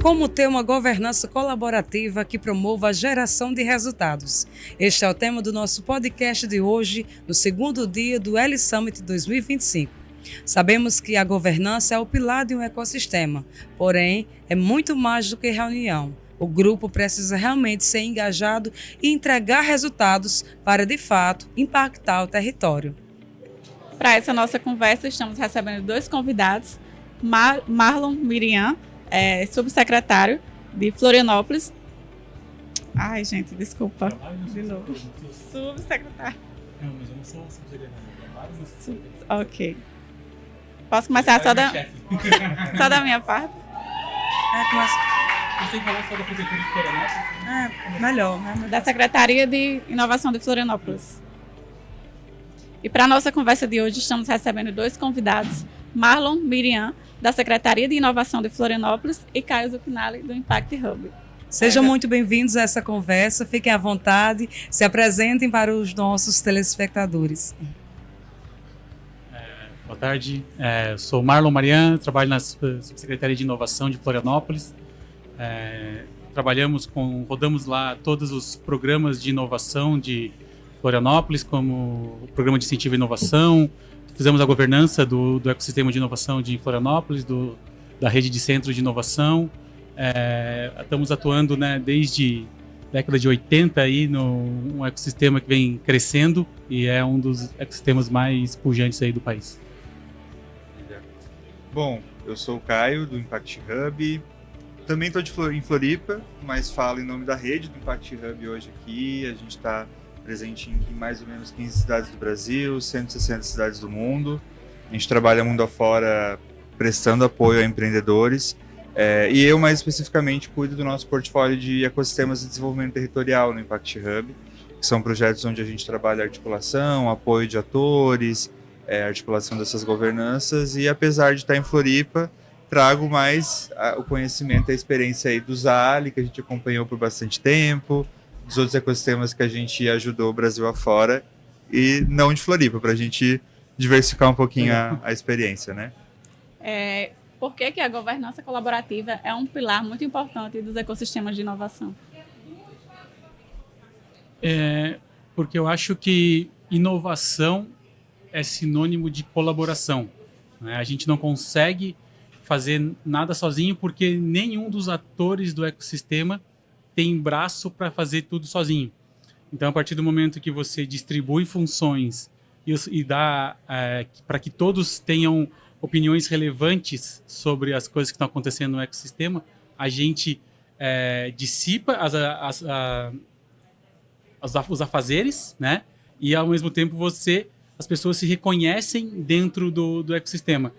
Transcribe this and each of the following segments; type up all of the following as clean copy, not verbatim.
Como ter uma governança colaborativa que promova a geração de resultados. Este é o tema do nosso podcast de hoje, no segundo dia do L Summit 2025. Sabemos que a governança é o pilar de um ecossistema, porém, é muito mais do que reunião. O grupo precisa realmente ser engajado e entregar resultados para, de fato, impactar o território. Para essa nossa conversa, estamos recebendo dois convidados, Marlon Miriam, subsecretário de Florianópolis. Ai, gente, desculpa. De novo. Subsecretário. Não, mas eu não sou subsecretário. Ok. Posso começar só da minha parte? Você falou só da Prefeitura de Florianópolis? Melhor. Da Secretaria de Inovação de Florianópolis. E para a nossa conversa de hoje, estamos recebendo dois convidados, Marlon Miriam, da Secretaria de Inovação de Florianópolis, e Caio Zuchinelli, do Impact Hub. Sejam muito bem-vindos a essa conversa, fiquem à vontade, se apresentem para os nossos telespectadores. Boa tarde, sou Marlon Miriam, trabalho na Subsecretaria de Inovação de Florianópolis. Rodamos lá todos os programas de inovação de Florianópolis, como o Programa de Incentivo à Inovação, fizemos a governança do ecossistema de inovação de Florianópolis, da rede de centros de inovação. Estamos atuando, né, desde a década de 80 aí, num ecossistema que vem crescendo e é um dos ecossistemas mais pujantes aí do país. Bom, eu sou o Caio, do Impact Hub. Também estou em Floripa, mas falo em nome da rede do Impact Hub hoje aqui. A gente está presente em mais ou menos 15 cidades do Brasil, 160 cidades do mundo. A gente trabalha mundo afora prestando apoio a empreendedores. E eu, mais especificamente, cuido do nosso portfólio de ecossistemas de desenvolvimento territorial no Impact Hub, que são projetos onde a gente trabalha articulação, apoio de atores, articulação dessas governanças. E apesar de estar em Floripa, trago mais o conhecimento e a experiência aí do ZALI, que a gente acompanhou por bastante tempo, dos outros ecossistemas que a gente ajudou o Brasil afora, e não de Floripa, para a gente diversificar um pouquinho a experiência, né? Por que a governança colaborativa é um pilar muito importante dos ecossistemas de inovação? Porque eu acho que inovação é sinônimo de colaboração, né? A gente não consegue fazer nada sozinho porque nenhum dos atores do ecossistema tem braço para fazer tudo sozinho. Então, a partir do momento que você distribui funções e dá para que todos tenham opiniões relevantes sobre as coisas que estão acontecendo no ecossistema, a gente dissipa os afazeres, né? E, ao mesmo tempo, as pessoas se reconhecem dentro do ecossistema.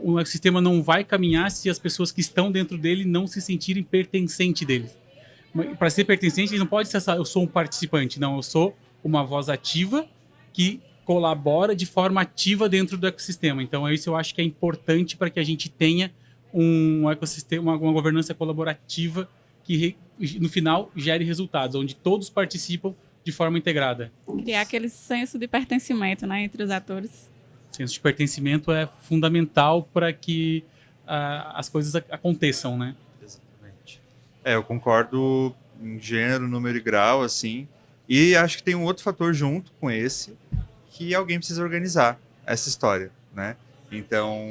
O ecossistema não vai caminhar se as pessoas que estão dentro dele não se sentirem pertencentes deles. Para ser pertencente, não pode ser eu sou um participante, não, eu sou uma voz ativa que colabora de forma ativa dentro do ecossistema. Então, isso eu acho que é importante para que a gente tenha um ecossistema, uma governança colaborativa que, no final, gere resultados, onde todos participam de forma integrada. Criar aquele senso de pertencimento, né, entre os atores. O senso de pertencimento é fundamental para que as coisas aconteçam, né? Exatamente. Eu concordo em gênero, número e grau, assim. E acho que tem um outro fator junto com esse, que alguém precisa organizar essa história, né? Então,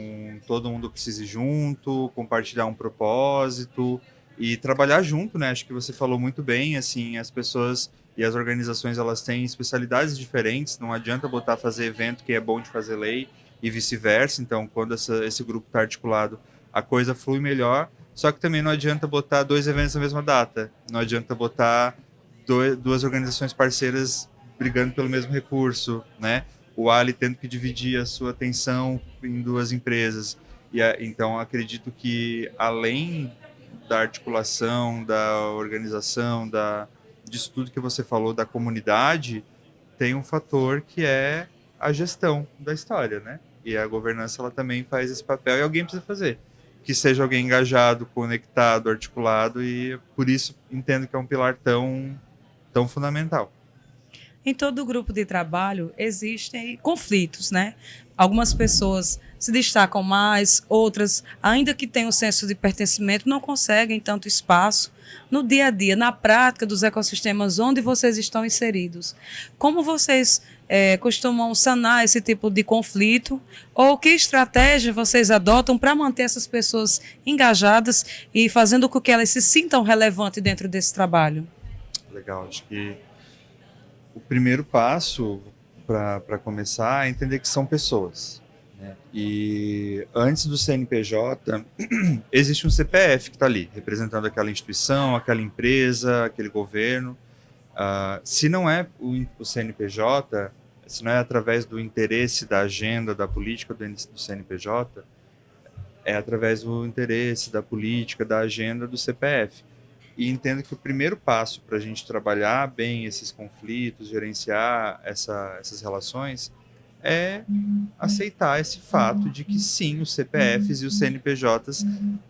todo mundo precisa ir junto, compartilhar um propósito e trabalhar junto, né? Acho que você falou muito bem, assim, as pessoas e as organizações, elas têm especialidades diferentes, não adianta fazer evento que é bom de fazer lei e vice-versa. Então, quando esse grupo está articulado, a coisa flui melhor, só que também não adianta botar dois eventos na mesma data, não adianta botar duas organizações parceiras brigando pelo mesmo recurso, né? O Ali tendo que dividir a sua atenção em duas empresas. Então, acredito que, além da articulação, da organização, disso tudo que você falou, da comunidade, tem um fator que é a gestão da história, né? E a governança, ela também faz esse papel e alguém precisa fazer. Que seja alguém engajado, conectado, articulado, e por isso entendo que é um pilar tão fundamental. Em todo grupo de trabalho existem conflitos, né? Algumas pessoas se destacam mais, outras, ainda que tenham um senso de pertencimento, não conseguem tanto espaço no dia a dia, na prática dos ecossistemas onde vocês estão inseridos. Como vocês costumam sanar esse tipo de conflito? Ou que estratégia vocês adotam para manter essas pessoas engajadas e fazendo com que elas se sintam relevantes dentro desse trabalho? Legal, acho que o primeiro passo para começar é entender que são pessoas, né? E antes do CNPJ, existe um CPF que está ali, representando aquela instituição, aquela empresa, aquele governo. Se não é o CNPJ, se não é através do interesse da agenda, da política do CNPJ, é através do interesse, da política, da agenda do CPF. E entendo que o primeiro passo para a gente trabalhar bem esses conflitos, gerenciar essas relações, é aceitar esse fato de que sim, os CPFs e os CNPJs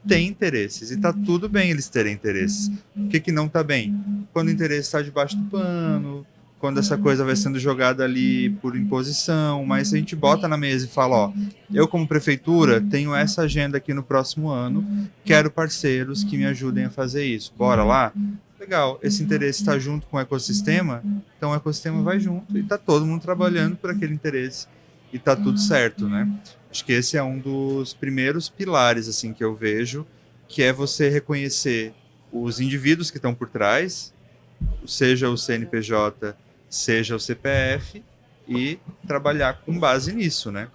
têm interesses. E está tudo bem eles terem interesses. O que não está bem? Quando o interesse está debaixo do pano, quando essa coisa vai sendo jogada ali por imposição, mas se a gente bota na mesa e fala, ó, eu como prefeitura tenho essa agenda aqui no próximo ano, quero parceiros que me ajudem a fazer isso. Bora lá? Legal, esse interesse está junto com o ecossistema, então o ecossistema vai junto e está todo mundo trabalhando por aquele interesse e está tudo certo, né? Acho que esse é um dos primeiros pilares assim que eu vejo, que é você reconhecer os indivíduos que estão por trás, seja o CNPJ, seja o CPF, e trabalhar com base nisso, né?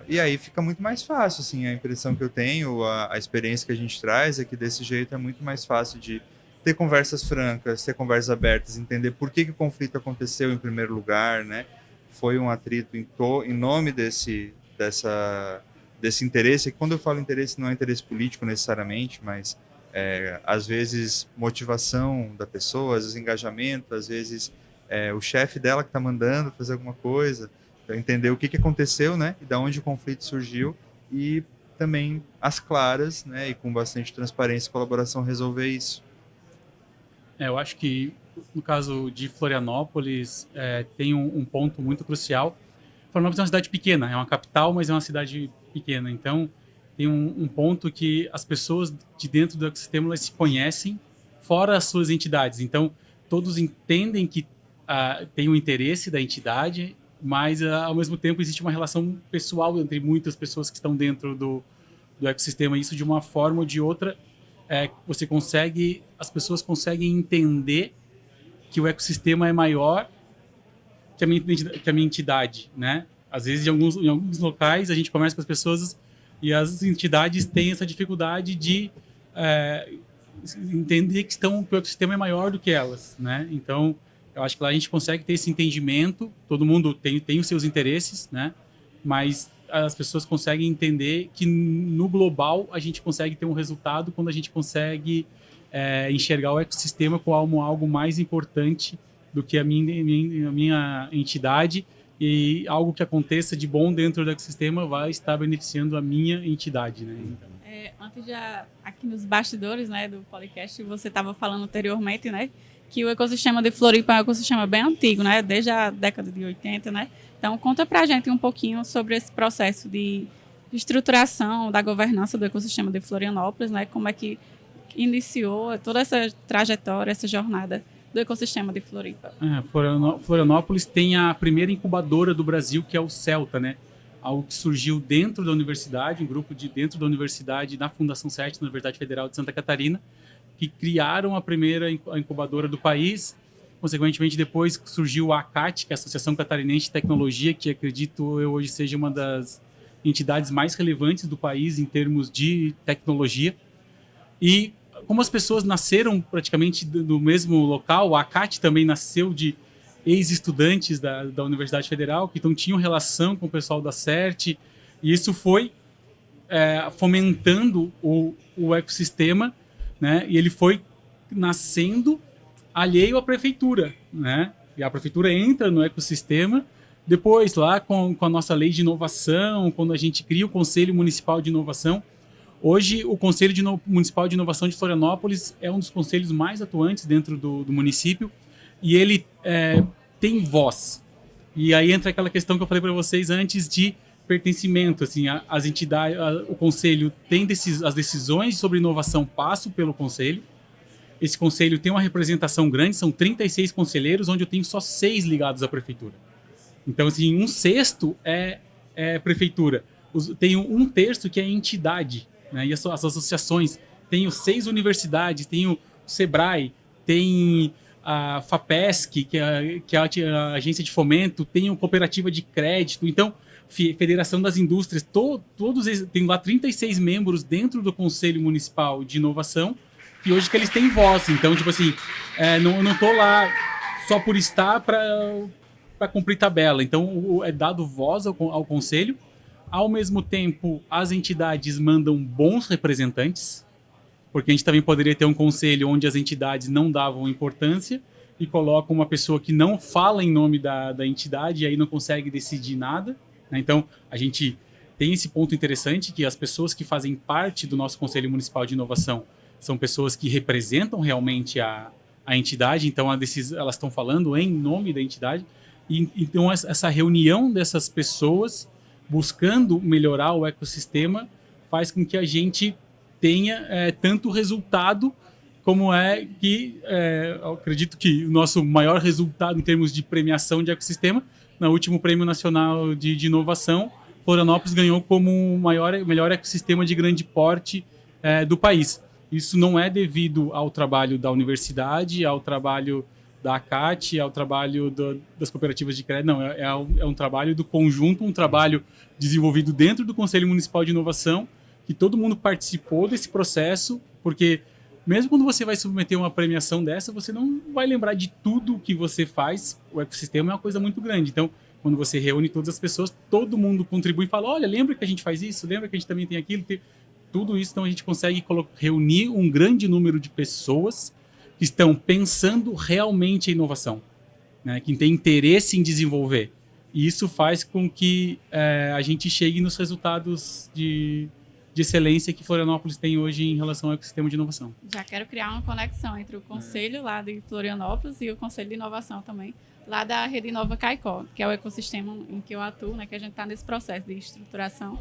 E aí fica muito mais fácil, assim, a impressão que eu tenho, a experiência que a gente traz é que desse jeito é muito mais fácil de ter conversas francas, ter conversas abertas, entender por que o conflito aconteceu em primeiro lugar, né? Foi um atrito em nome desse interesse. Quando eu falo interesse, não é interesse político necessariamente, mas às vezes motivação da pessoa, às vezes engajamento, às vezes o chefe dela que está mandando fazer alguma coisa, para entender o que aconteceu, né, e da onde o conflito surgiu, e também às claras, né, e com bastante transparência e colaboração resolver isso. Eu acho que no caso de Florianópolis tem um ponto muito crucial. Florianópolis é uma cidade pequena, é uma capital, mas é uma cidade pequena, então tem um ponto que as pessoas de dentro do ecossistema elas se conhecem fora as suas entidades. Então, todos entendem que tem o interesse da entidade, mas, ao mesmo tempo, existe uma relação pessoal entre muitas pessoas que estão dentro do ecossistema. Isso, de uma forma ou de outra, as pessoas conseguem entender que o ecossistema é maior que a minha entidade, né? Às vezes, em alguns locais, a gente conversa com as pessoas e as entidades têm essa dificuldade de entender que o ecossistema é maior do que elas, né? Então, eu acho que lá a gente consegue ter esse entendimento, todo mundo tem os seus interesses, né? Mas as pessoas conseguem entender que no global a gente consegue ter um resultado quando a gente consegue enxergar o ecossistema como algo mais importante do que a minha entidade, e algo que aconteça de bom dentro do ecossistema vai estar beneficiando a minha entidade, né? Então. Antes aqui nos bastidores, né, do podcast, você estava falando anteriormente, né, que o ecossistema de Floripa é um ecossistema bem antigo, né, desde a década de 80, né? Então, conta pra gente um pouquinho sobre esse processo de estruturação da governança do ecossistema de Florianópolis, né? Como é que iniciou toda essa trajetória, essa jornada do ecossistema de Floripa. Florianópolis tem a primeira incubadora do Brasil, que é o CELTA, né? Algo que surgiu dentro da universidade, um grupo dentro da universidade, na Fundação CERT, na Universidade Federal de Santa Catarina, que criaram a primeira incubadora do país. Consequentemente, depois surgiu a ACAT, que é a Associação Catarinense de Tecnologia, que acredito eu hoje seja uma das entidades mais relevantes do país em termos de tecnologia. E como as pessoas nasceram praticamente do mesmo local, a ACAT também nasceu de ex-estudantes da Universidade Federal, que então tinham relação com o pessoal da CERT, e isso foi fomentando o ecossistema, né? E ele foi nascendo alheio à prefeitura, né? E a prefeitura entra no ecossistema. Depois, lá com a nossa lei de inovação, quando a gente cria o Conselho Municipal de Inovação, hoje o Conselho Municipal de Inovação de Florianópolis é um dos conselhos mais atuantes dentro do município. e ele tem voz. E aí entra aquela questão que eu falei para vocês antes de pertencimento, assim, as entidades, o conselho tem as decisões sobre inovação passam pelo conselho. Esse conselho tem uma representação grande, são 36 conselheiros, onde eu tenho só 6 ligados à prefeitura. Então, assim, 1/6 é prefeitura. Tenho 1/3 que é entidade, né? E as associações. Tenho 6 universidades, tenho o Sebrae, tem a FAPESC, que é a agência de fomento, tenho cooperativa de crédito. Então, Federação das Indústrias, todos eles, tem lá 36 membros dentro do Conselho Municipal de Inovação, e hoje que eles têm voz. Então, tipo assim, não estou lá só por estar para cumprir tabela. Então, é dado voz ao Conselho. Ao mesmo tempo, as entidades mandam bons representantes, porque a gente também poderia ter um conselho onde as entidades não davam importância e colocam uma pessoa que não fala em nome da entidade e aí não consegue decidir nada. Então, a gente tem esse ponto interessante que as pessoas que fazem parte do nosso Conselho Municipal de Inovação são pessoas que representam realmente a entidade, então elas estão falando em nome da entidade. E, então, essa reunião dessas pessoas buscando melhorar o ecossistema faz com que a gente tenha tanto resultado como eu acredito que o nosso maior resultado em termos de premiação de ecossistema, no último Prêmio Nacional de Inovação, Florianópolis ganhou como o melhor ecossistema de grande porte do país. Isso não é devido ao trabalho da universidade, ao trabalho da ACAT, ao trabalho das cooperativas de crédito, não, é um trabalho do conjunto, um trabalho desenvolvido dentro do Conselho Municipal de Inovação, que todo mundo participou desse processo, porque mesmo quando você vai submeter uma premiação dessa, você não vai lembrar de tudo que você faz. O ecossistema é uma coisa muito grande. Então, quando você reúne todas as pessoas, todo mundo contribui e fala, olha, lembra que a gente faz isso? Lembra que a gente também tem aquilo? Tudo isso, então a gente consegue reunir um grande número de pessoas que estão pensando realmente em inovação, né? Que tem interesse em desenvolver. E isso faz com que a gente chegue nos resultados de excelência que Florianópolis tem hoje em relação ao ecossistema de inovação. Já quero criar uma conexão entre o Conselho lá de Florianópolis e o Conselho de Inovação também, lá da Rede Inova Caicó, que é o ecossistema em que eu atuo, né, que a gente está nesse processo de estruturação,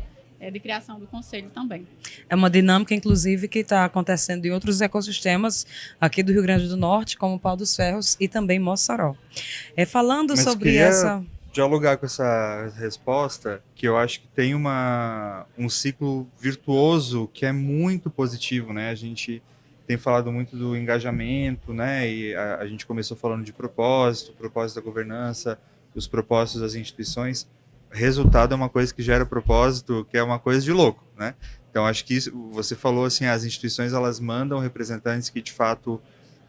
de criação do Conselho também. É uma dinâmica, inclusive, que está acontecendo em outros ecossistemas aqui do Rio Grande do Norte, como Pau dos Ferros e também Mossoró. Falando Mas sobre essa... dialogar com essa resposta, que eu acho que tem um ciclo virtuoso que é muito positivo, né? A gente tem falado muito do engajamento, né? E a gente começou falando de propósito da governança, os propósitos das instituições. Resultado é uma coisa que gera propósito, que é uma coisa de louco, né? Então, acho que isso, você falou assim, as instituições, elas mandam representantes que, de fato,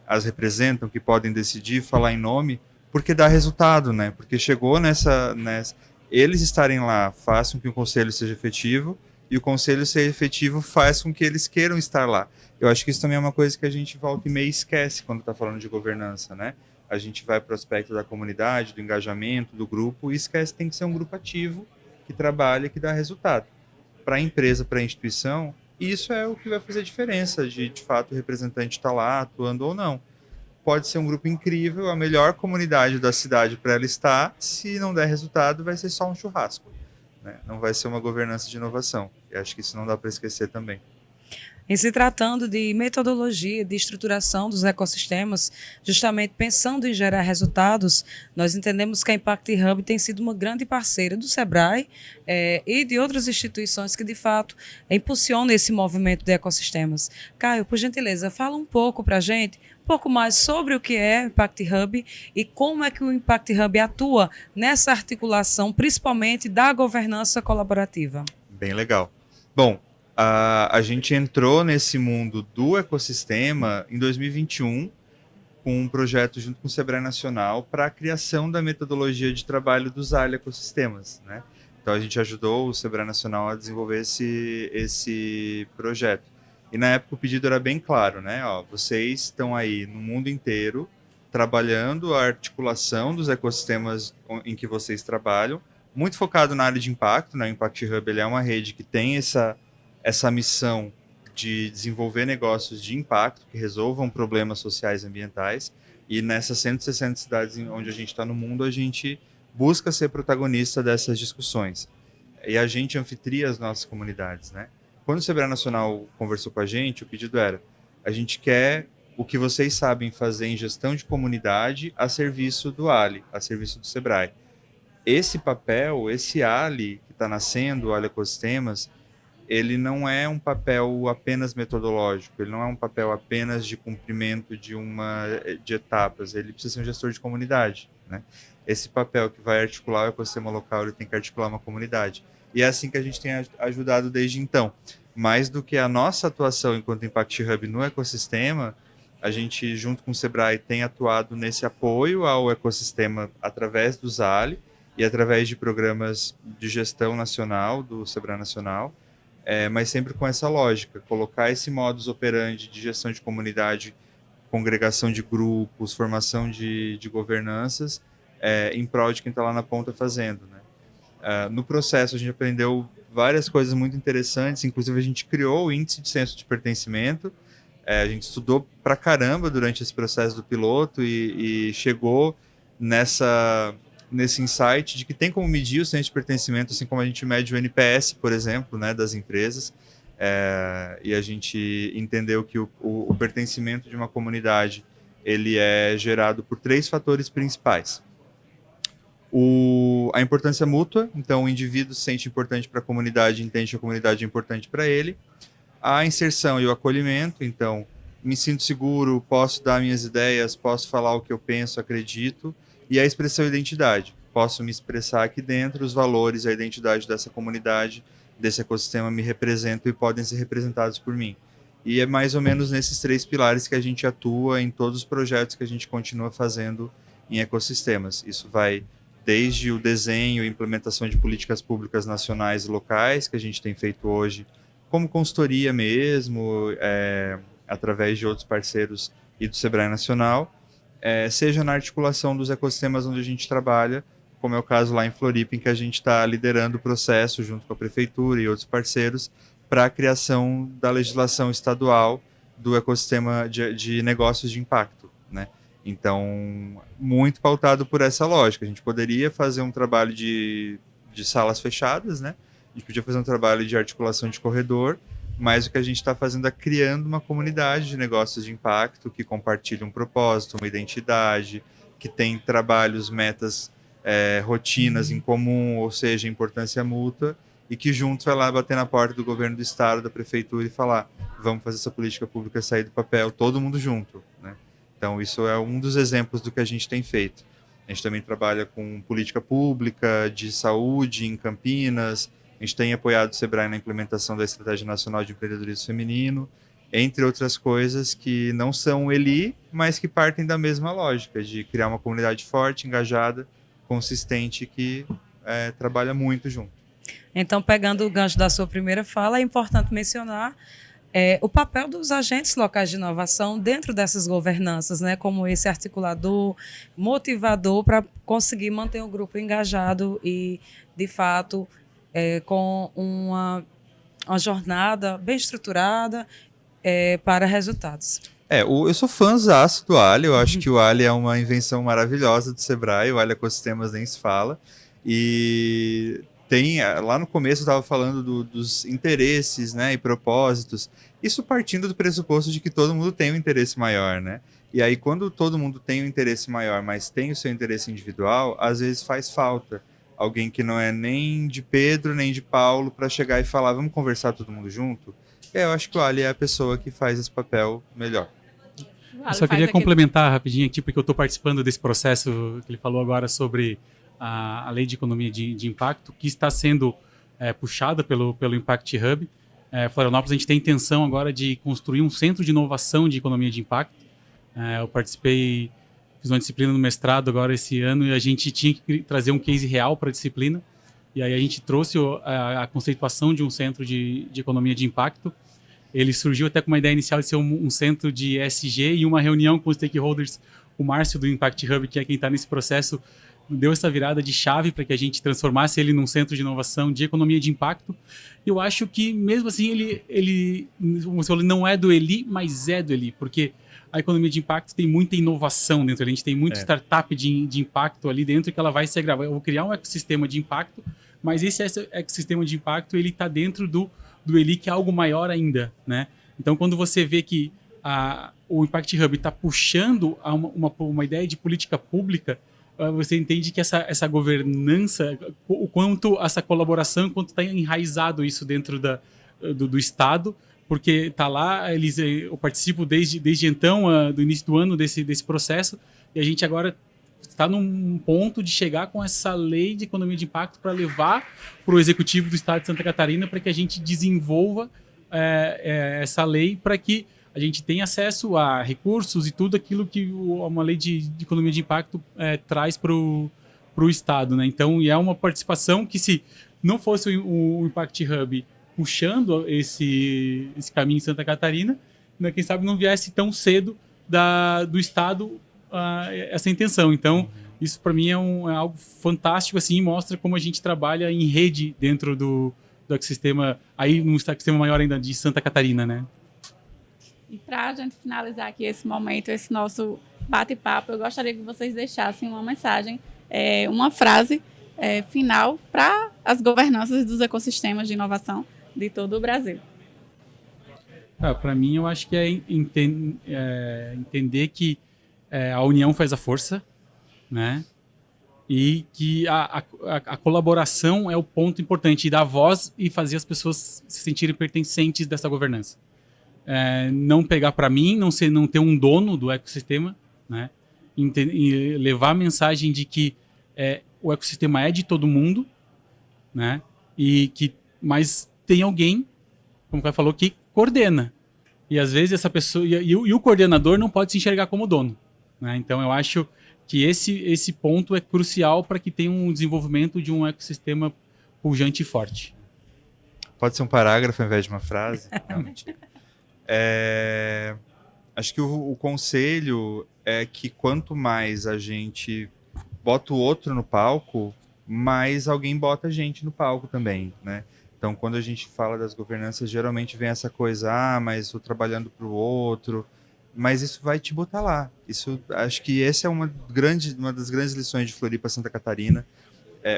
as representam, que podem decidir, falar em nome, porque dá resultado, né? Porque chegou nessa... Eles estarem lá faz com que o conselho seja efetivo, e o conselho ser efetivo faz com que eles queiram estar lá. Eu acho que isso também é uma coisa que a gente volta e meia esquece quando está falando de governança, né? A gente vai para o aspecto da comunidade, do engajamento, do grupo, e esquece que tem que ser um grupo ativo, que trabalha, que dá resultado. Para a empresa, para a instituição, isso é o que vai fazer a diferença de fato, o representante estar lá, atuando ou não. Pode ser um grupo incrível, a melhor comunidade da cidade para ela estar, se não der resultado, vai ser só um churrasco, né? Não vai ser uma governança de inovação. Eu acho que isso não dá para esquecer também. Em se tratando de metodologia, de estruturação dos ecossistemas, justamente pensando em gerar resultados, nós entendemos que a Impact Hub tem sido uma grande parceira do Sebrae e de outras instituições que, de fato, impulsionam esse movimento de ecossistemas. Caio, por gentileza, fala um pouco para a gente, um pouco mais sobre o que é o Impact Hub e como é que o Impact Hub atua nessa articulação, principalmente da governança colaborativa. Bem legal. Bom, a gente entrou nesse mundo do ecossistema em 2021 com um projeto junto com o Sebrae Nacional para a criação da metodologia de trabalho dos ALE Ecossistemas, né? Então a gente ajudou o Sebrae Nacional a desenvolver esse projeto. E na época o pedido era bem claro, né? Vocês estão aí no mundo inteiro trabalhando a articulação dos ecossistemas em que vocês trabalham, muito focado na área de impacto, né? O Impact Hub ele é uma rede que tem essa missão de desenvolver negócios de impacto que resolvam problemas sociais e ambientais. E nessas 160 cidades onde a gente está no mundo, a gente busca ser protagonista dessas discussões. E a gente anfitria as nossas comunidades, né? Quando o Sebrae Nacional conversou com a gente, o pedido era: a gente quer o que vocês sabem fazer em gestão de comunidade a serviço do ALI, a serviço do Sebrae. Esse papel, esse ALI que está nascendo, o ALI Ecossistemas, ele não é um papel apenas metodológico, ele não é um papel apenas de cumprimento de etapas, ele precisa ser um gestor de comunidade, né? Esse papel que vai articular o ecossistema local, ele tem que articular uma comunidade. E é assim que a gente tem ajudado desde então. Mais do que a nossa atuação enquanto Impact Hub no ecossistema, a gente, junto com o Sebrae, tem atuado nesse apoio ao ecossistema através do ZALI e através de programas de gestão nacional, do Sebrae Nacional, mas sempre com essa lógica, colocar esse modus operandi de gestão de comunidade, congregação de grupos, formação de governanças, em prol de quem está lá na ponta fazendo, né? No processo, a gente aprendeu várias coisas muito interessantes, inclusive a gente criou o índice de senso de pertencimento, a gente estudou pra caramba durante esse processo do piloto e chegou nesse insight de que tem como medir o senso de pertencimento, assim como a gente mede o NPS, por exemplo, né, das empresas, e a gente entendeu que o pertencimento de uma comunidade ele é gerado por 3 fatores principais. A importância mútua, então o indivíduo se sente importante para a comunidade, entende que a comunidade é importante para ele. A inserção e o acolhimento, então me sinto seguro, posso dar minhas ideias, posso falar o que eu penso, acredito. E a expressão e identidade, posso me expressar aqui dentro, os valores, a identidade dessa comunidade, desse ecossistema me representam e podem ser representados por mim. E é mais ou menos nesses 3 pilares que a gente atua em todos os projetos que a gente continua fazendo em ecossistemas. Isso vai desde o desenho e implementação de políticas públicas nacionais e locais, que a gente tem feito hoje, como consultoria mesmo, através de outros parceiros e do Sebrae Nacional, seja na articulação dos ecossistemas onde a gente trabalha, como é o caso lá em Floripa, em que a gente está liderando o processo junto com a prefeitura e outros parceiros para a criação da legislação estadual do ecossistema de negócios de impacto, né? Então, muito pautado por essa lógica. A gente poderia fazer um trabalho de salas fechadas, né? A gente podia fazer um trabalho de articulação de corredor, mas o que a gente está fazendo é criando uma comunidade de negócios de impacto que compartilha um propósito, uma identidade, que tem trabalhos, metas, rotinas em comum, ou seja, importância mútua, e que juntos vai lá bater na porta do governo do estado, da prefeitura e falar: vamos fazer essa política pública sair do papel, todo mundo junto, né? Então, isso é um dos exemplos do que a gente tem feito. A gente também trabalha com política pública de saúde em Campinas. A gente tem apoiado o Sebrae na implementação da Estratégia Nacional de Empreendedorismo Feminino, entre outras coisas que não são ELI, mas que partem da mesma lógica, de criar uma comunidade forte, engajada, consistente, que trabalha muito junto. Então, pegando o gancho da sua primeira fala, é importante mencionar o papel dos agentes locais de inovação dentro dessas governanças, né, como esse articulador, motivador para conseguir manter o grupo engajado e, de fato, com uma jornada bem estruturada para resultados. Eu sou fãzaço do Ali, eu acho que o Ali é uma invenção maravilhosa do Sebrae, o Ali Ecossistemas nem se fala, e lá no começo eu estava falando dos interesses, né, e propósitos, isso partindo do pressuposto de que todo mundo tem um interesse maior, né? E aí quando todo mundo tem um interesse maior, mas tem o seu interesse individual, às vezes faz falta alguém que não é nem de Pedro, nem de Paulo, para chegar e falar: vamos conversar todo mundo junto? Eu acho que o Ali é a pessoa que faz esse papel melhor. Eu só queria complementar rapidinho aqui, porque eu estou participando desse processo que ele falou agora sobre a lei de economia de impacto, que está sendo puxada pelo Impact Hub. Florianópolis, a gente tem a intenção agora de construir um centro de inovação de economia de impacto. Eu participei, fiz uma disciplina no mestrado agora esse ano, e a gente tinha que trazer um case real para a disciplina. E aí a gente trouxe a conceituação de um centro de economia de impacto. Ele surgiu até com uma ideia inicial de ser um centro de ESG, e uma reunião com os stakeholders, o Márcio do Impact Hub, que é quem está nesse processo, deu essa virada de chave para que a gente transformasse ele num centro de inovação de economia de impacto. Eu acho que, mesmo assim, ele como você falou, não é do Eli, mas é do Eli, porque a economia de impacto tem muita inovação dentro. A gente tem muita startup de impacto ali dentro que ela vai se agravar. Eu vou criar um ecossistema de impacto, mas esse ecossistema de impacto ele está dentro do Eli, que é algo maior ainda, né? Então, quando você vê que o Impact Hub está puxando uma ideia de política pública, você entende que essa governança, o quanto essa colaboração, quanto está enraizado isso dentro do Estado, porque está lá, eu participo desde então, do início do ano, desse processo, e a gente agora está num ponto de chegar com essa lei de economia de impacto para levar para o Executivo do Estado de Santa Catarina para que a gente desenvolva essa lei para que a gente tenha acesso a recursos e tudo aquilo que uma lei de economia de impacto traz para o Estado, né? Então, e é uma participação que, se não fosse o Impact Hub puxando esse caminho em Santa Catarina, né, quem sabe não viesse tão cedo do Estado essa intenção. Então, isso para mim é algo fantástico, assim, mostra como a gente trabalha em rede dentro do ecossistema, aí num ecossistema maior ainda de Santa Catarina, né? E para a gente finalizar aqui esse momento, esse nosso bate-papo, eu gostaria que vocês deixassem uma mensagem, uma frase final para as governanças dos ecossistemas de inovação de todo o Brasil. Para mim, eu acho que entender que a união faz a força, né? E que a colaboração é o ponto importante, dar voz e fazer as pessoas se sentirem pertencentes dessa governança. Não pegar para mim, não ter um dono do ecossistema, né? E levar a mensagem de que o ecossistema é de todo mundo, né? Mas tem alguém, como o Caio falou, que coordena. E às vezes essa pessoa e o coordenador não pode se enxergar como dono, né? Então eu acho que esse ponto é crucial para que tenha um desenvolvimento de um ecossistema pujante e forte. Pode ser um parágrafo ao invés de uma frase? Não, mentira. Acho que o conselho é que quanto mais a gente bota o outro no palco, mais alguém bota a gente no palco também, né? Então, quando a gente fala das governanças, geralmente vem essa coisa, mas estou trabalhando para o outro, mas isso vai te botar lá. Acho que essa é uma das grandes lições de Floripa, Santa Catarina.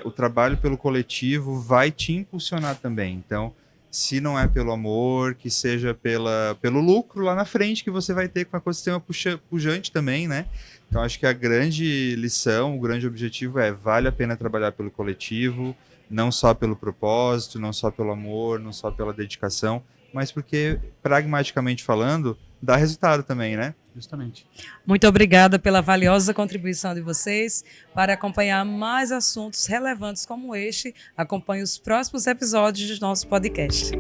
O trabalho pelo coletivo vai te impulsionar também. Então, se não é pelo amor, que seja pelo lucro lá na frente que você vai ter com o ecossistema pujante também, né? Então, acho que a grande lição, o grande objetivo vale a pena trabalhar pelo coletivo, não só pelo propósito, não só pelo amor, não só pela dedicação, mas porque, pragmaticamente falando, dá resultado também, né? Justamente. Muito obrigada pela valiosa contribuição de vocês. Para acompanhar mais assuntos relevantes como este, acompanhe os próximos episódios do nosso podcast.